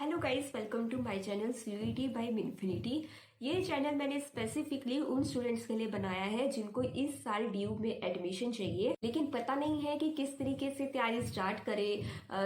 Hello guys, welcome to my channel CUET by Minfinity. ये channel मैंने specifically उन students के लिए बनाया है जिनको इस साल ड्यू में एडमिशन चाहिए, लेकिन पता नहीं है कि किस तरीके से तैयारी स्टार्ट करें,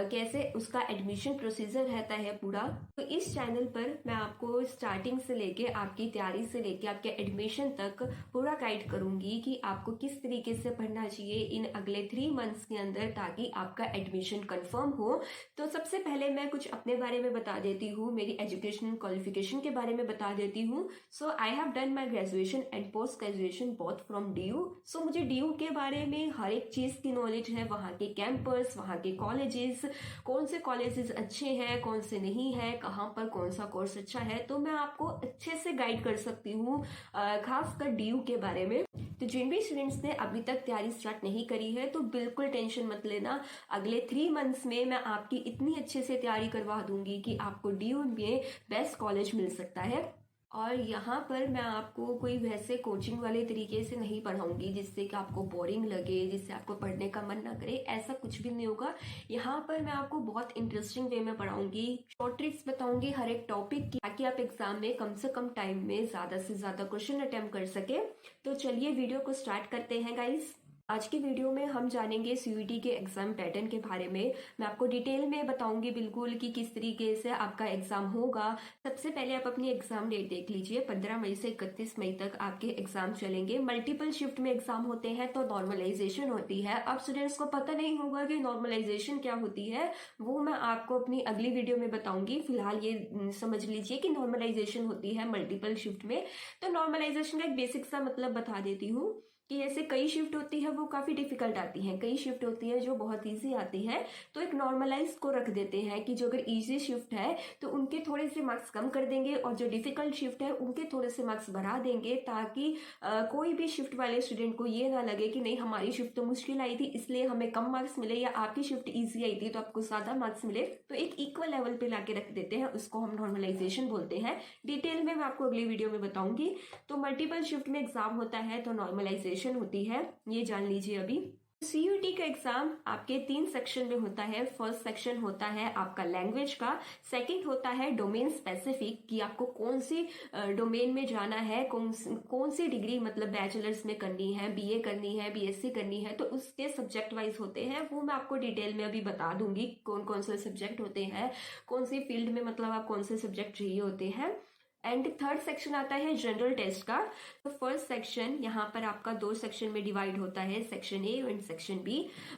कैसे उसका एडमिशन प्रोसीजर रहता है पूरा। तो इस चैनल पर मैं आपको स्टार्टिंग से लेके आपकी तैयारी से लेके आपके एडमिशन तक पूरा गाइड करूंगी कि आपको किस तरीके से पढ़ना चाहिए इन अगले 3 मंथ्स के अंदर, ताकि आपका एडमिशन कंफर्म हो। तो सबसे पहले मैं कुछ अपने बारे में बता देती हूँ, मेरी एजुकेशनल क्वालिफिकेशन के बारे में बता देती हूँ। So I have done my graduation and post graduation both from DU. So मुझे डीयू के बारे में हर एक चीज की नॉलेज है, वहाँ के कैंपस, वहाँ के कॉलेजेस, कौन से कॉलेजेस अच्छे हैं, कौन से नहीं है, कहाँ पर कौन सा कोर्स अच्छा है, तो मैं आपको अच्छे से गाइड कर सकती हूँ, खासकर डीयू के बारे में। तो जिन भी स्टूडेंट्स ने अभी तक तैयारी स्टार्ट नहीं करी है तो बिल्कुल टेंशन मत लेना। अगले 3 मंथ्स में मैं आपकी इतनी अच्छे से तैयारी करवा दूंगी कि आपको डीयू में बेस्ट कॉलेज मिल सकता है। और यहाँ पर मैं आपको कोई वैसे कोचिंग वाले तरीके से नहीं पढ़ाऊंगी जिससे कि आपको बोरिंग लगे, जिससे आपको पढ़ने का मन ना करे, ऐसा कुछ भी नहीं होगा। यहाँ पर मैं आपको बहुत इंटरेस्टिंग वे में पढ़ाऊंगी, शॉर्ट ट्रिक्स बताऊंगी हर एक टॉपिक की, ताकि आप एग्जाम में कम से कम टाइम में ज्यादा से ज्यादा क्वेश्चन अटेम्प्ट कर सके। तो चलिए वीडियो को स्टार्ट करते हैं गाइस। आज की वीडियो में हम जानेंगे सीयूईटी के एग्जाम पैटर्न के बारे में। मैं आपको डिटेल में बताऊंगी बिल्कुल कि किस तरीके से आपका एग्जाम होगा। सबसे पहले आप अपनी एग्जाम डेट देख लीजिए, 15 मई से 31 मई तक आपके एग्जाम चलेंगे। मल्टीपल शिफ्ट में एग्जाम होते हैं तो नॉर्मलाइजेशन होती है। अब स्टूडेंट्स को पता नहीं होगा कि नॉर्मलाइजेशन क्या होती है, वो मैं आपको अपनी अगली वीडियो में बताऊंगी। फिलहाल ये समझ लीजिए कि नॉर्मलाइजेशन होती है मल्टीपल शिफ्ट में। तो नॉर्मलाइजेशन का एक बेसिक सा मतलब बता देती हूँ कि जैसे कई शिफ्ट होती है वो काफी डिफिकल्ट आती हैं, कई शिफ्ट होती है जो बहुत इजी आती है। तो एक नॉर्मलाइज को रख देते हैं कि जो अगर इजी शिफ्ट है तो उनके थोड़े से मार्क्स कम कर देंगे, और जो डिफिकल्ट शिफ्ट है उनके थोड़े से मार्क्स बढ़ा देंगे, ताकि कोई भी शिफ्ट वाले स्टूडेंट को ये ना लगे कि नहीं हमारी शिफ्ट तो मुश्किल आई थी इसलिए हमें कम मार्क्स मिले, या आपकी शिफ्ट ईजी आई थी तो आपको ज्यादा मार्क्स मिले। तो एक इक्वल लेवल पे लाके रख देते हैं, उसको हम नॉर्मलाइजेशन बोलते हैं। डिटेल में मैं आपको अगली वीडियो में बताऊंगी। तो मल्टीपल शिफ्ट में एग्जाम होता है तो नॉर्मलाइजेशन होती है, ये जान लीजिए अभी। सीयूईटी का एग्जाम आपके 3 सेक्शन में होता है। फर्स्ट सेक्शन होता है आपका लैंग्वेज का, सेकंड होता है डोमेन स्पेसिफिक कि आपको कौन सी डोमेन में जाना है, कौन सी डिग्री मतलब बैचलर्स में करनी है, बीए करनी है, बीएससी करनी है, तो उसके सब्जेक्ट वाइज होते हैं। वो मैं आपको डिटेल में अभी बता दूंगी कौन कौन से सब्जेक्ट होते हैं, कौन सी फील्ड में मतलब आप कौन से सब्जेक्ट चाहिए होते हैं। एंड थर्ड सेक्शन आता है जनरल टेस्ट का। तो फर्स्ट सेक्शन यहाँ पर आपका 2 सेक्शन में डिवाइड होता है, section A and section B.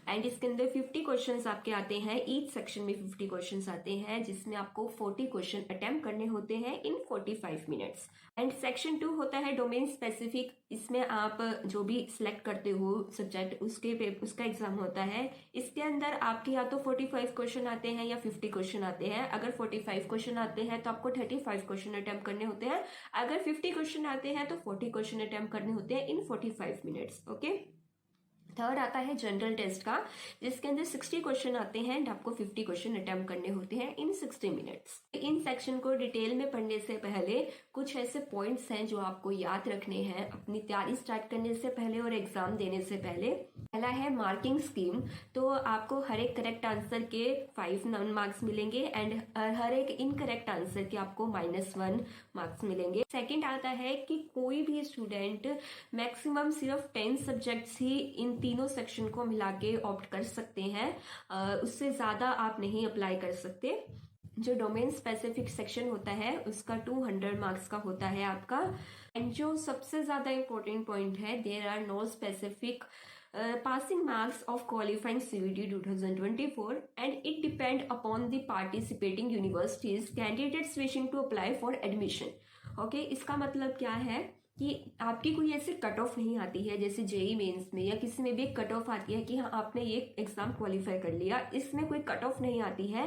And इसके अंदर 50 क्वेश्चंस आपके आते हैं, ईच सेक्शन में 50 क्वेश्चंस आते हैं, जिसमें आपको 40 क्वेश्चन अटेम्प्ट करने होते हैं इन 45 मिनट्स। एंड सेक्शन 2 होता है डोमेन स्पेसिफिक। इसमें आप जो भी सिलेक्ट करते हो सब्जेक्ट उसका एग्जाम होता है। इसके अंदर आपके या तो 45 क्वेश्चन आते हैं या 50 क्वेश्चन आते हैं। अगर 45 क्वेश्चन आते हैं तो आपको 35 क्वेश्चन अटेम्प्ट करने होते हैं। अगर 50 क्वेश्चन आते हैं तो 40 क्वेश्चन अटेम्प्ट करने होते हैं इन 45 मिनट्स। ओके। थर्ड आता है जनरल टेस्ट का, जिसके अंदर 60 क्वेश्चन आते हैं एंड आपको 50 क्वेश्चन अटेम्प्ट करने होते हैं इन 60 मिनट्स। इन सेक्शन को डिटेल में पढ़ने से पहले कुछ ऐसे पॉइंट्स हैं जो आपको याद रखने हैं अपनी तैयारी स्टार्ट करने से पहले और एग्जाम देने से पहले। पहला है मार्किंग स्कीम। तो आपको हर एक करेक्ट आंसर के 5 मार्क्स मिलेंगे एंड हर एक इनकरेक्ट आंसर के आपको -1 मार्क्स मिलेंगे। सेकेंड आता है कि कोई भी स्टूडेंट मैक्सिमम सिर्फ 10 सब्जेक्ट्स ही इन तीनों सेक्शन को मिला के ऑप्ट कर सकते हैं, उससे ज्यादा आप नहीं अप्लाई कर सकते। जो डोमेन स्पेसिफिक सेक्शन होता है उसका 200 मार्क्स का होता है आपका। एंड जो सबसे ज्यादा इंपॉर्टेंट पॉइंट है, there are no specific passing marks of qualifying CVT 2024 and it depend upon the participating universities candidates wishing to apply for admission. Okay, इसका मतलब क्या है कि आपकी कोई ऐसे कट ऑफ नहीं आती है जैसे जेई मेंस में या किसी में भी एक कट ऑफ आती है कि हाँ आपने ये एग्जाम क्वालिफाई कर लिया, इसमें कोई कट ऑफ नहीं आती है।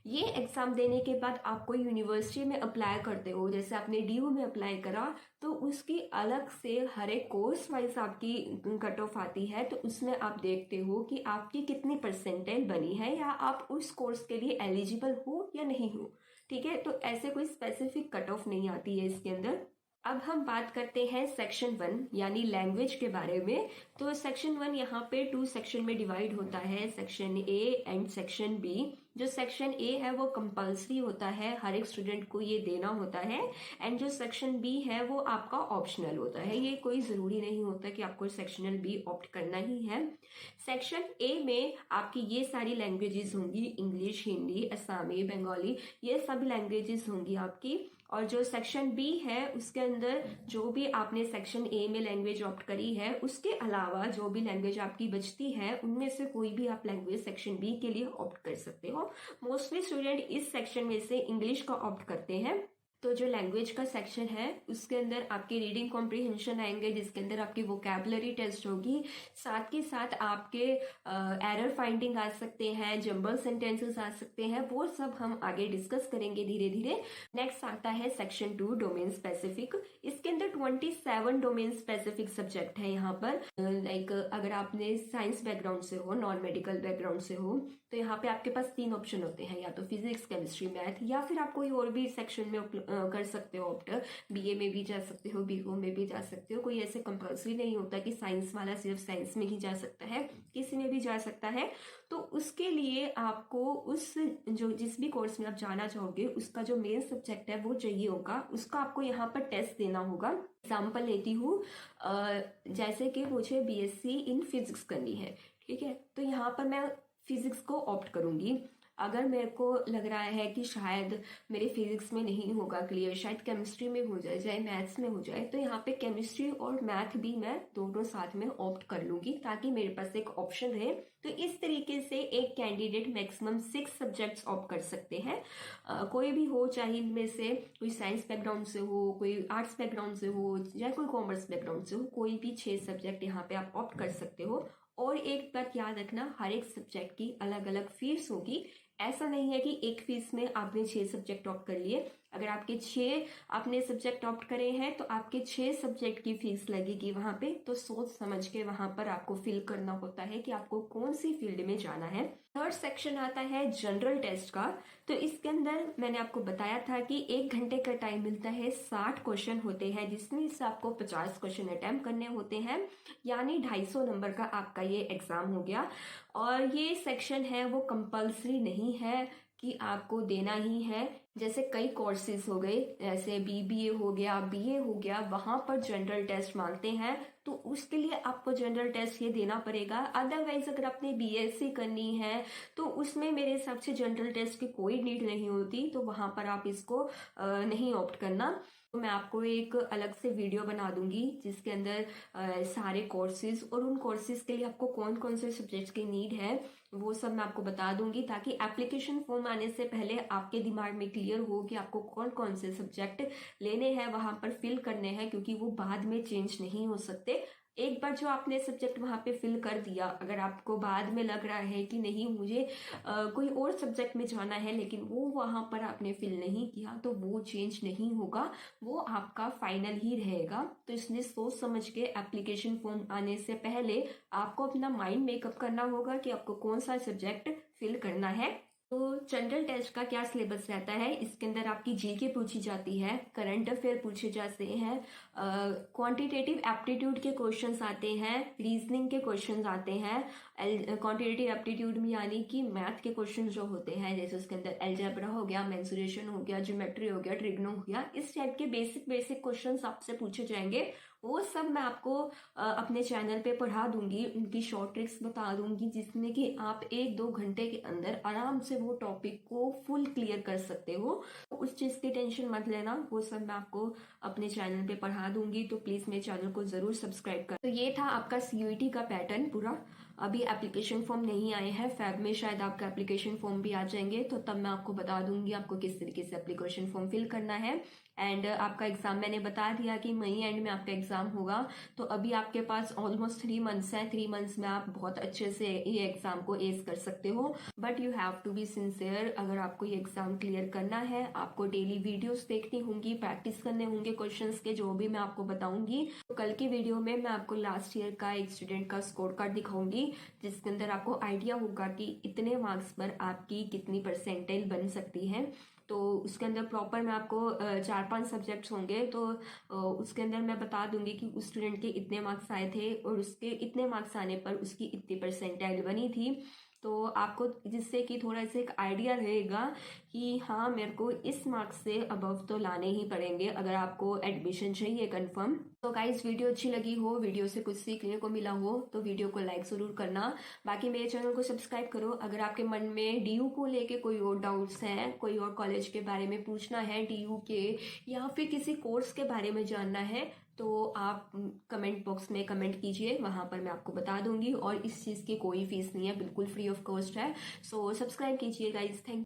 ये एग्जाम देने के बाद आप कोई यूनिवर्सिटी में अप्लाई करते हो, जैसे आपने डीयू में अप्लाई करा तो उसकी अलग से हर एक कोर्स वाइज आपकी कट ऑफ आती है। तो उसमें आप देखते हो कि आपकी कितनी परसेंटाइल बनी है या आप उस कोर्स के लिए एलिजिबल हो या नहीं हो। ठीक है, तो ऐसे कोई स्पेसिफिक कट ऑफ नहीं आती है इसके अंदर। अब हम बात करते हैं सेक्शन 1 यानी लैंग्वेज के बारे में। तो सेक्शन 1 यहाँ पे 2 सेक्शन में डिवाइड होता है, section A and section B. जो सेक्शन ए है वो कंपल्सरी होता है, हर एक स्टूडेंट को ये देना होता है। एंड जो सेक्शन बी है वो आपका ऑप्शनल होता है, ये कोई ज़रूरी नहीं होता कि आपको सेक्शनल बी ऑप्ट करना ही है। सेक्शन ए में आपकी ये सारी लैंग्वेजेस होंगी, इंग्लिश, हिंदी, असमी, बंगाली, ये सब लैंग्वेजेस होंगी आपकी। और जो सेक्शन बी है उसके अंदर जो भी आपने सेक्शन ए में लैंग्वेज ऑप्ट करी है उसके अलावा जो भी लैंग्वेज आपकी बचती है उनमें से कोई भी आप लैंग्वेज सेक्शन बी के लिए ऑप्ट कर सकते हो। मोस्टली स्टूडेंट इस सेक्शन में से इंग्लिश का ऑप्ट करते हैं। तो जो लैंग्वेज का सेक्शन है उसके अंदर आपके रीडिंग कॉम्प्रिहेंशन आएंगे, जिसके अंदर आपकी वोकैबुलरी टेस्ट होगी, साथ के साथ आपके एरर फाइंडिंग आ सकते हैं, जंबल सेंटेंसेस आ सकते हैं, वो सब हम आगे डिस्कस करेंगे धीरे धीरे। नेक्स्ट आता है सेक्शन 2 डोमेन स्पेसिफिक। इसके अंदर 27 डोमेन स्पेसिफिक सब्जेक्ट है यहाँ पर। लाइक अगर आपने साइंस बैकग्राउंड से हो, नॉन मेडिकल बैकग्राउंड से हो, तो यहाँ पे आपके पास 3 ऑप्शन होते हैं, या तो फिजिक्स, केमिस्ट्री, मैथ, या फिर आप कोई और भी सेक्शन में कर सकते हो ऑप्ट। बीए में भी जा सकते हो, बीकॉम में भी जा सकते हो, कोई ऐसे कंपल्सरी नहीं होता कि साइंस वाला सिर्फ साइंस में ही जा सकता है, किसी में भी जा सकता है। तो उसके लिए आपको उस जो जिस भी कोर्स में आप जाना चाहोगे उसका जो मेन सब्जेक्ट है वो चाहिए होगा, उसका आपको यहाँ पर टेस्ट देना होगा। एग्जाम्पल लेती हूँ, जैसे कि मुझे बीएससी इन फिजिक्स करनी है, ठीक है, तो यहाँ पर मैं फिजिक्स को ऑप्ट करूंगी। अगर मेरे को लग रहा है कि शायद मेरे फिजिक्स में नहीं होगा क्लियर, शायद केमिस्ट्री में हो जाए, चाहे मैथ्स में हो जाए, तो यहाँ पे केमिस्ट्री और मैथ भी मैं दोनों साथ में ऑप्ट कर लूंगी ताकि मेरे पास एक ऑप्शन रहे। तो इस तरीके से एक कैंडिडेट मैक्सिमम 6 सब्जेक्ट्स ऑप्ट कर सकते हैं। कोई भी हो, चाहे इनमें से कोई साइंस बैकग्राउंड से हो, कोई आर्ट्स बैकग्राउंड से हो, या कोई कॉमर्स बैकग्राउंड से हो, कोई भी 6 सब्जेक्ट यहाँ पे आप ऑप्ट कर सकते हो। और एक बात याद रखना, हर एक सब्जेक्ट की अलग अलग फीस होगी। ऐसा नहीं है कि एक फीस में आपने 6 सब्जेक्ट ऑप्ट कर लिए। अगर आपके 6 आपने सब्जेक्ट ऑप्ट करे हैं तो आपके 6 सब्जेक्ट की फीस लगेगी वहां पे। तो सोच समझ के वहां पर आपको फिल करना होता है कि आपको कौन सी फील्ड में जाना है। थर्ड सेक्शन आता है जनरल टेस्ट का। तो इसके अंदर मैंने आपको बताया था कि 1 घंटे का टाइम मिलता है, 60 क्वेश्चन होते हैं जिसमें से आपको 50 क्वेश्चन अटेम्प्ट करने होते हैं, यानी 250 नंबर का आपका ये एग्जाम हो गया। और ये सेक्शन है वो कंपल्सरी नहीं है कि आपको देना ही है। जैसे कई कोर्सेज हो गए, जैसे बीबीए हो गया, बीए हो गया, वहां पर जनरल टेस्ट मांगते हैं, तो उसके लिए आपको जनरल टेस्ट ये देना पड़ेगा। अदरवाइज अगर आपने बीएससी करनी है तो उसमें मेरे हिसाब से जनरल टेस्ट की कोई नीड नहीं होती, तो वहां पर आप इसको नहीं ऑप्ट करना। तो मैं आपको एक अलग से वीडियो बना दूंगी जिसके अंदर सारे कोर्सेज और उन कोर्सेज के लिए आपको कौन कौन से सब्जेक्ट्स की नीड है वो सब मैं आपको बता दूंगी, ताकि एप्लीकेशन फॉर्म आने से पहले आपके दिमाग में क्लियर हो कि आपको कौन कौन से सब्जेक्ट लेने हैं, वहां पर फिल करने हैं, क्योंकि वो बाद में चेंज नहीं हो सकते। एक बार जो आपने सब्जेक्ट वहां पे फिल कर दिया, अगर आपको बाद में लग रहा है कि नहीं मुझे कोई और सब्जेक्ट में जाना है लेकिन वो वहां पर आपने फिल नहीं किया, तो वो चेंज नहीं होगा, वो आपका फाइनल ही रहेगा। तो इसलिए सोच समझ के एप्लीकेशन फॉर्म आने से पहले आपको अपना माइंड मेकअप करना होगा कि आपको कौन सा सब्जेक्ट फिल करना है। तो जनरल टेस्ट का क्या सिलेबस रहता है, इसके अंदर आपकी जीके पूछी जाती है, करंट अफेयर पूछे जाते हैं, क्वांटिटेटिव एप्टीट्यूड के क्वेश्चंस आते हैं, रीजनिंग के क्वेश्चंस आते हैं। क्वांटिटेटिव एप्टीट्यूड में यानी कि मैथ के क्वेश्चन जो होते हैं, जैसे उसके अंदर अलजेब्रा हो गया, मेंसुरेशन हो गया, ज्योमेट्री हो गया, ट्रिग्नो हो गया, इस टाइप के बेसिक क्वेश्चंस आपसे पूछे जाएंगे। वो सब मैं आपको अपने चैनल पे पढ़ा दूंगी, उनकी शॉर्ट ट्रिक्स बता दूंगी, जिसमें कि आप 1-2 घंटे के अंदर आराम से वो टॉपिक को फुल क्लियर कर सकते हो। उस चीज की टेंशन मत लेना, वो सब मैं आपको अपने चैनल पे पढ़ा दूंगी। तो प्लीज मेरे चैनल को जरूर सब्सक्राइब कर। तो ये था आपका सीयूईटी का पैटर्न पूरा। अभी एप्लीकेशन फॉर्म नहीं आए हैं, फेब में शायद आपका एप्लीकेशन फॉर्म भी आ जाएंगे, तो तब मैं आपको बता दूंगी आपको किस तरीके से एप्लीकेशन फॉर्म फिल करना है। एंड आपका एग्जाम मैंने बता दिया कि मई एंड में आपका एग्जाम होगा। तो अभी आपके पास ऑलमोस्ट 3 मंथ्स है, 3 मंथ्स में आप बहुत अच्छे से ये एग्जाम को एस कर सकते हो। But you have to be sincere. अगर आपको ये एग्जाम क्लियर करना है, आपको डेली वीडियोस देखनी होंगी, प्रैक्टिस करने होंगे क्वेश्चंस के, जो भी मैं आपको बताऊंगी। तो कल की वीडियो में मैं आपको लास्ट ईयर का एक स्टूडेंट का स्कोर कार्ड दिखाऊंगी, जिसके अंदर आपको आइडिया होगा कि इतने मार्क्स पर आपकी कितनी परसेंटाइल बन सकती है। तो उसके अंदर प्रॉपर मैं आपको 4-5 सब्जेक्ट्स होंगे, तो उसके अंदर मैं बता दूंगी कि उस स्टूडेंट के इतने मार्क्स आए थे और उसके इतने मार्क्स आने पर उसकी इतनी परसेंटाइल बनी थी। तो आपको जिससे कि थोड़ा सा एक आइडिया रहेगा कि हाँ मेरे को इस मार्क्स से अबव तो लाने ही पड़ेंगे अगर आपको एडमिशन चाहिए कंफर्म। तो गाइस वीडियो अच्छी लगी हो, वीडियो से कुछ सीखने को मिला हो तो वीडियो को लाइक जरूर करना। बाकी मेरे चैनल को सब्सक्राइब करो। अगर आपके मन में डीयू को लेके कोई और डाउट्स हैं, कोई और कॉलेज के बारे में पूछना है डीयू के, या फिर किसी कोर्स के बारे में जानना है, तो आप कमेंट बॉक्स में कमेंट कीजिए, वहां पर मैं आपको बता दूंगी। और इस चीज़ की कोई फीस नहीं है, बिल्कुल फ्री ऑफ कॉस्ट है। सो सब्सक्राइब कीजिए गाइज, थैंक